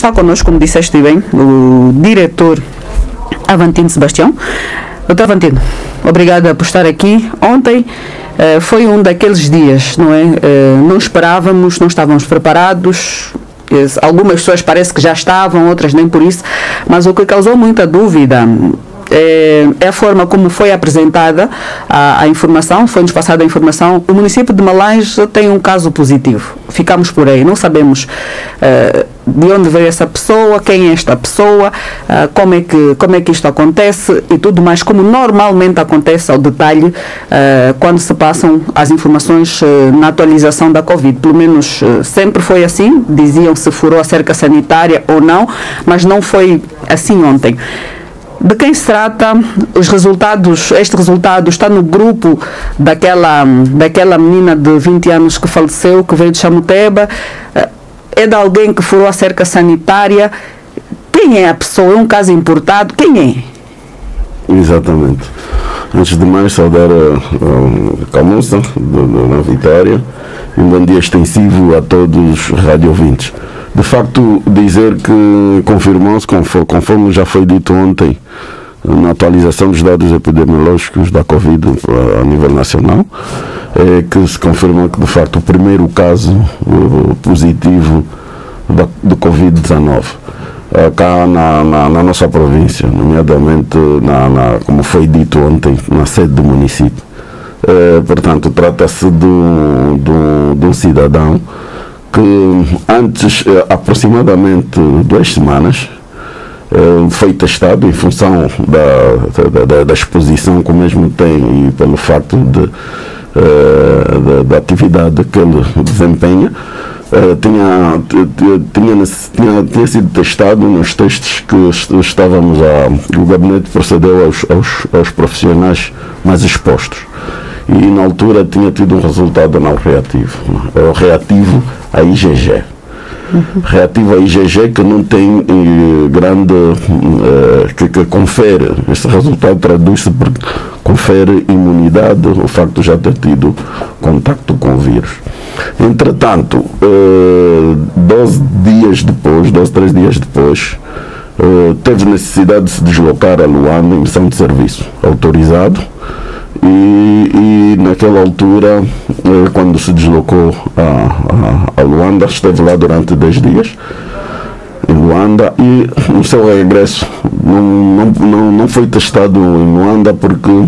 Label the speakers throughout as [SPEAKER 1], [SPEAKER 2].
[SPEAKER 1] está connosco, como disseste bem, o diretor Avantino Sebastião. Doutor Avantino, obrigada por estar aqui. Ontem foi um daqueles dias, não é? Não esperávamos, não estávamos preparados. Algumas pessoas parece que já estavam, outras nem por isso, mas o que causou muita dúvida é a forma como foi apresentada a informação, foi-nos passada a informação. O município de Malange tem um caso positivo. Ficamos por aí, não sabemos de onde veio essa pessoa, quem é esta pessoa, como é que isto acontece e tudo mais, como normalmente acontece ao detalhe quando se passam as informações na atualização da Covid. Pelo menos sempre foi assim, diziam se furou a cerca sanitária ou não, mas não foi assim ontem. De quem se trata? Os resultados, este resultado está no grupo daquela menina de 20 anos que faleceu, que veio de Chamuteba. É de alguém que furou a cerca sanitária. Quem é a pessoa? É um caso importado? Quem é?
[SPEAKER 2] Exatamente. Antes de mais, saudar a Calmoça, na Vitória, e um bom dia extensivo a todos os radiovintes. De facto, dizer que confirmou-se, conforme já foi dito ontem, na atualização dos dados epidemiológicos da Covid a nível nacional, que se confirmou que, de facto, o primeiro caso positivo do Covid-19 cá na nossa província, nomeadamente, como foi dito ontem, na sede do município. Portanto, trata-se de um cidadão que antes, aproximadamente 2 semanas, foi testado em função da exposição que o mesmo tem e pelo facto da atividade que ele desempenha. Tinha sido testado nos testes que o gabinete procedeu aos profissionais mais expostos. E na altura tinha tido um resultado não reativo. Reativo a IgG. Reativo a IgG, que não tem que confere, esse resultado traduz-se por confere imunidade, o facto de já ter tido contacto com o vírus. Entretanto, 3 dias depois, teve necessidade de se deslocar a Luanda em missão de serviço, autorizado. E naquela altura, quando se deslocou a Luanda, esteve lá durante 10 dias em Luanda, e no seu regresso não foi testado em Luanda, porque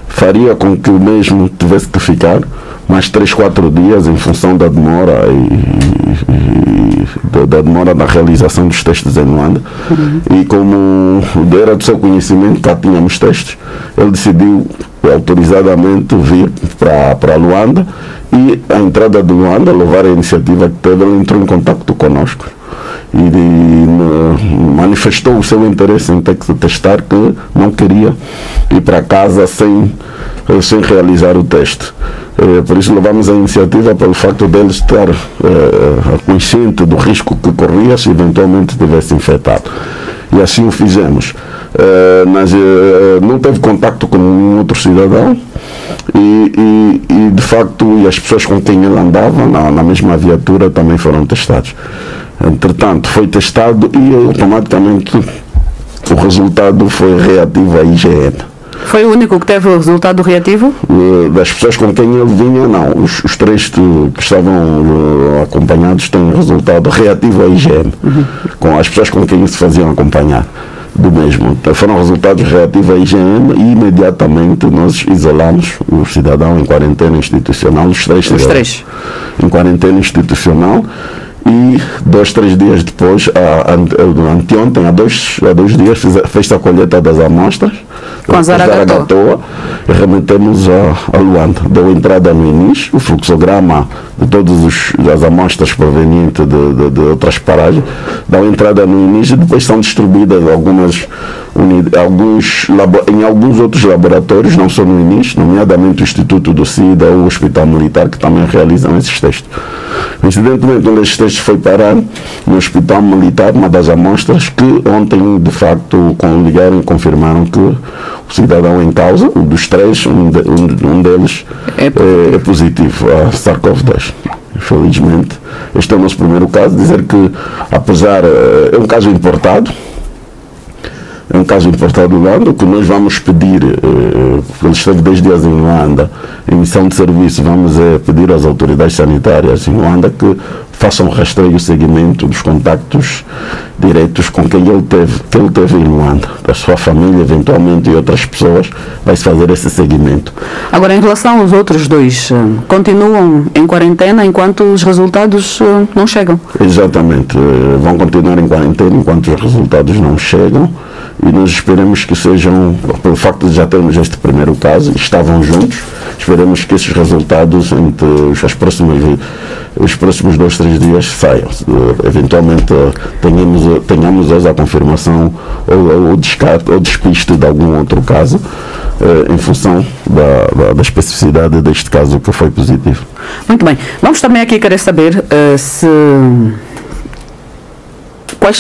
[SPEAKER 2] faria com que o mesmo tivesse que ficar mais 3-4 dias em função da demora da demora na realização dos testes em Luanda. E como era do seu conhecimento que já tínhamos testes, ele decidiu autorizadamente vir para Luanda, e a entrada de Luanda, levar a iniciativa que teve, ele entrou em contato conosco e manifestou o seu interesse em ter que se testar, que não queria ir para casa sem realizar o teste. Por isso levamos a iniciativa pelo facto dele estar consciente do risco que corria se eventualmente tivesse infectado. E assim o fizemos. Não teve contacto com nenhum outro cidadão e de facto, as pessoas com quem ele andava na mesma viatura também foram testados. Entretanto, foi testado e automaticamente o resultado foi reativo à IgM.
[SPEAKER 1] Foi o único que teve o resultado reativo?
[SPEAKER 2] Das pessoas com quem ele vinha, não. Os 3 que estavam acompanhados têm resultado reativo à IgM, com as pessoas com quem se faziam acompanhar do mesmo. Então, foram resultados reativos à IgM e imediatamente nós isolamos o cidadão em quarentena institucional, os 3 cidadãos em quarentena institucional. E 2-3 dias depois, anteontem, há dois dias, fez a colheita das amostras
[SPEAKER 1] com a Zaragatoa,
[SPEAKER 2] e remetemos a Luanda. Deu entrada no INIS, o fluxograma de todas as amostras provenientes de outras paragens, dão entrada no INIS, e depois são distribuídas em alguns outros laboratórios, não só no INIS, nomeadamente o Instituto do SIDA ou o Hospital Militar, que também realizam esses testes. Incidentemente, um desses testes foi parar no Hospital Militar, uma das amostras, que ontem, de facto, ligaram e confirmaram que o cidadão em causa, um dos 3, um deles é positivo a SARS-CoV-2. Infelizmente, este é o nosso primeiro caso. Dizer que, apesar, é um caso importado, de Luanda. O que nós vamos pedir, ele esteve 10 dias em Luanda, em missão de serviço, vamos pedir às autoridades sanitárias em Luanda que façam rastreio e seguimento dos contactos diretos com quem ele teve em Luanda, da sua família, eventualmente, e outras pessoas, vai-se fazer esse seguimento.
[SPEAKER 1] Agora, em relação aos outros dois, continuam em quarentena enquanto os resultados não chegam?
[SPEAKER 2] Exatamente, vão continuar em quarentena enquanto os resultados não chegam. E nós esperamos que sejam, pelo facto de já termos este primeiro caso, estavam juntos, esperamos que esses resultados entre os próximos 2, 3 dias saiam. Eventualmente tenhamos hoje a confirmação ou descarte ou despiste de algum outro caso, em função da especificidade deste caso que foi positivo.
[SPEAKER 1] Muito bem. Vamos também aqui querer saber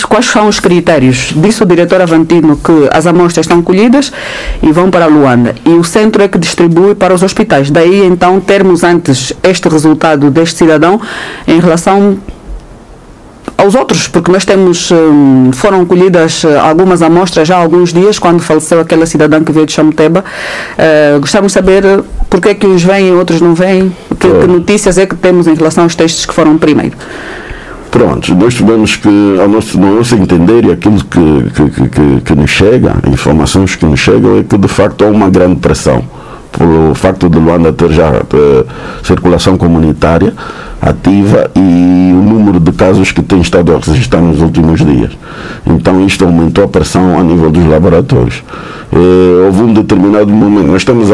[SPEAKER 1] quais são os critérios. Disse o diretor Avantino que as amostras estão colhidas e vão para Luanda, e o centro é que distribui para os hospitais. Daí então termos antes este resultado deste cidadão em relação aos outros, porque nós temos, foram colhidas algumas amostras já há alguns dias, quando faleceu aquela cidadã que veio de Chamuteba. Gostamos de saber porque é que uns vêm e outros não vêm, que notícias é que temos em relação aos testes que foram primeiro.
[SPEAKER 2] Pronto, nós tivemos que, ao nosso entender, e aquilo que nos chega, informações que nos chegam, é que de facto há uma grande pressão, pelo facto de Luanda ter já circulação comunitária ativa e o número de casos que tem estado a registrar nos últimos dias. Então isto aumentou a pressão a nível dos laboratórios. Houve um determinado momento, nós temos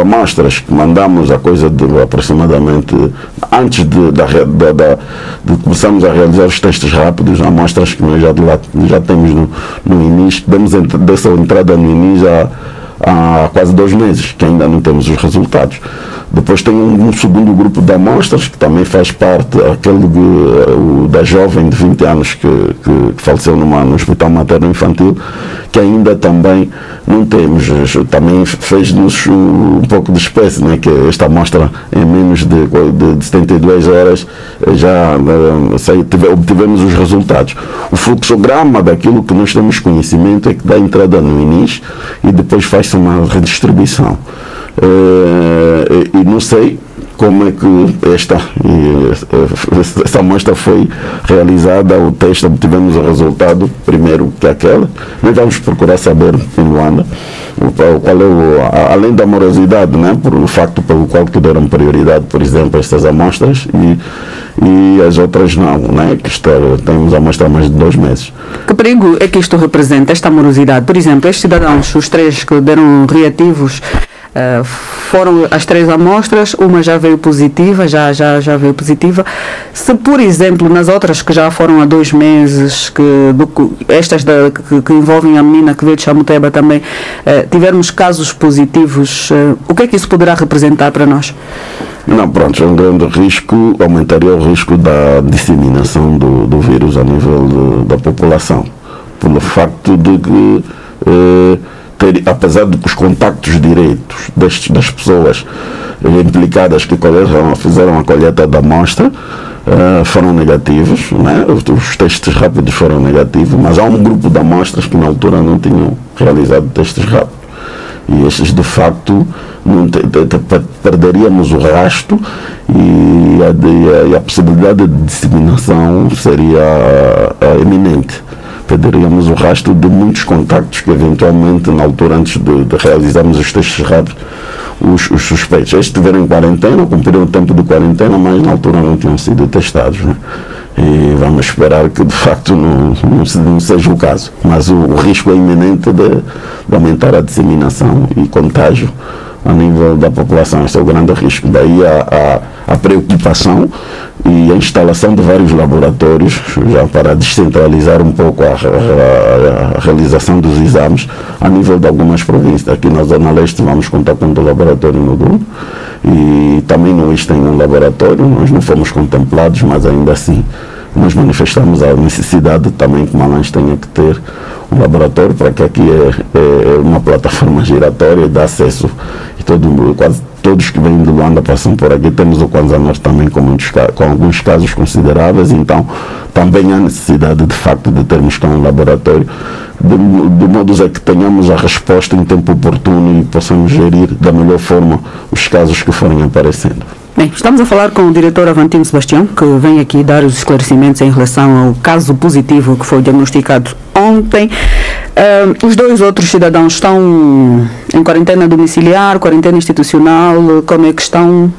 [SPEAKER 2] amostras que mandamos a coisa de aproximadamente, antes de começarmos a realizar os testes rápidos, amostras que nós já temos no início, demos dessa entrada no início há quase 2 meses, que ainda não temos os resultados. Depois tem um segundo grupo de amostras, que também faz parte, aquele da jovem de 20 anos que faleceu no Hospital Materno Infantil, que ainda também não temos. Também fez-nos um pouco de espécie, né? Que esta amostra, em menos de 72 horas, já obtivemos os resultados. O fluxograma daquilo que nós temos conhecimento é que dá entrada no início e depois faz-se uma redistribuição. E não sei como é que essa amostra foi realizada, o teste, obtivemos o resultado primeiro que aquela. Nós vamos procurar saber em Luanda qual é além da morosidade, né, por o facto pelo qual que deram prioridade, por exemplo, estas amostras e as outras não, né, que temos amostra há mais de 2 meses.
[SPEAKER 1] Que perigo é que isto representa, esta morosidade? Por exemplo, estes cidadãos, os 3 que deram reativos, foram as 3 amostras, uma já veio positiva, já veio positiva. Se, por exemplo, nas outras que já foram há 2 meses, estas que envolvem a menina que veio de Chamuteba também, tivermos casos positivos, o que é que isso poderá representar para nós?
[SPEAKER 2] Não, pronto, é um grande risco, aumentaria o risco da disseminação do vírus a nível da população, pelo facto de que apesar de que os contactos diretos das pessoas implicadas que fizeram a colheita da amostra foram negativos, né? Os testes rápidos foram negativos, mas há um grupo de amostras que na altura não tinham realizado testes rápidos. E esses, de facto, perderíamos o rastro e a possibilidade de disseminação seria eminente. Perderíamos o rastro de muitos contactos que eventualmente, na altura, antes de realizarmos os testes rápidos, os suspeitos estiveram em quarentena, cumpriram o tempo de quarentena, mas na altura não tinham sido testados, né? E vamos esperar que de facto não seja o caso, mas o risco é iminente de aumentar a disseminação e contágio a nível da população. Esse é o grande risco. Daí a preocupação e a instalação de vários laboratórios já para descentralizar um pouco a realização dos exames a nível de algumas províncias. Aqui na Zona Leste vamos contar com um laboratório no Duro e também no Oeste tem um laboratório. Nós não fomos contemplados, mas ainda assim nós manifestamos a necessidade também que Malães tenha que ter um laboratório, para que aqui é uma plataforma giratória, dá acesso quase todos que vêm de Luanda passam por aqui. Temos o Kwanza Norte também com alguns casos consideráveis, então também há necessidade de facto de termos cá um laboratório, de modo a que tenhamos a resposta em tempo oportuno e possamos gerir da melhor forma os casos que forem aparecendo.
[SPEAKER 1] Bem, estamos a falar com o diretor Avantino Sebastião, que vem aqui dar os esclarecimentos em relação ao caso positivo que foi diagnosticado ontem. Os dois outros cidadãos estão em quarentena domiciliar, quarentena institucional, como é que estão?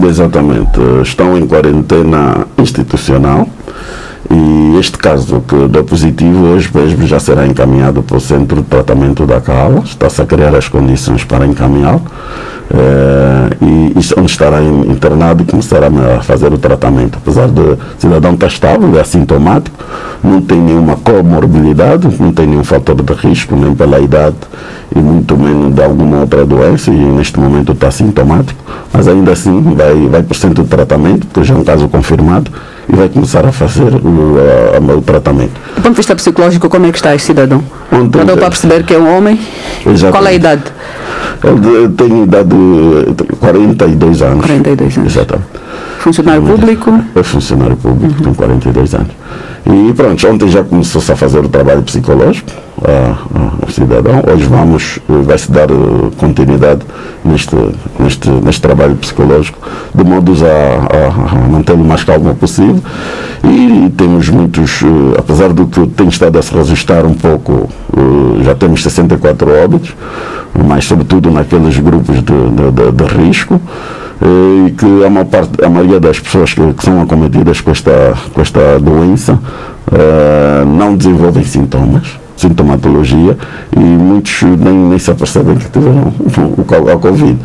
[SPEAKER 2] Exatamente, estão em quarentena institucional e este caso que deu positivo hoje mesmo já será encaminhado para o centro de tratamento da Cala. Está-se a criar as condições para encaminhá-lo. E onde estará internado e começará a fazer o tratamento. Apesar de cidadão estar estável, é assintomático, não tem nenhuma comorbilidade, não tem nenhum fator de risco, nem pela idade e muito menos de alguma outra doença, e neste momento está assintomático, mas ainda assim vai para o centro de tratamento, porque já é um caso confirmado, e vai começar a fazer o tratamento.
[SPEAKER 1] Do ponto de vista psicológico, como é que está este cidadão?
[SPEAKER 2] Ontem,
[SPEAKER 1] já deu para perceber que é um homem?
[SPEAKER 2] Exatamente.
[SPEAKER 1] Qual é a idade?
[SPEAKER 2] Ele tem idade de 42 anos.
[SPEAKER 1] 42 anos.
[SPEAKER 2] Exatamente.
[SPEAKER 1] Funcionário público?
[SPEAKER 2] É funcionário público, tem 42 anos. E pronto, ontem já começou-se a fazer o trabalho psicológico ao cidadão. Hoje vai-se dar continuidade neste trabalho psicológico, de modo a mantê-lo o mais calmo possível. E temos muitos, apesar do que tem estado a se registrar um pouco, já temos 64 óbitos, mas sobretudo naqueles grupos de risco, e que a maioria das pessoas que são acometidas com esta doença não desenvolvem sintomatologia, e muitos nem se apercebem que tiveram a Covid.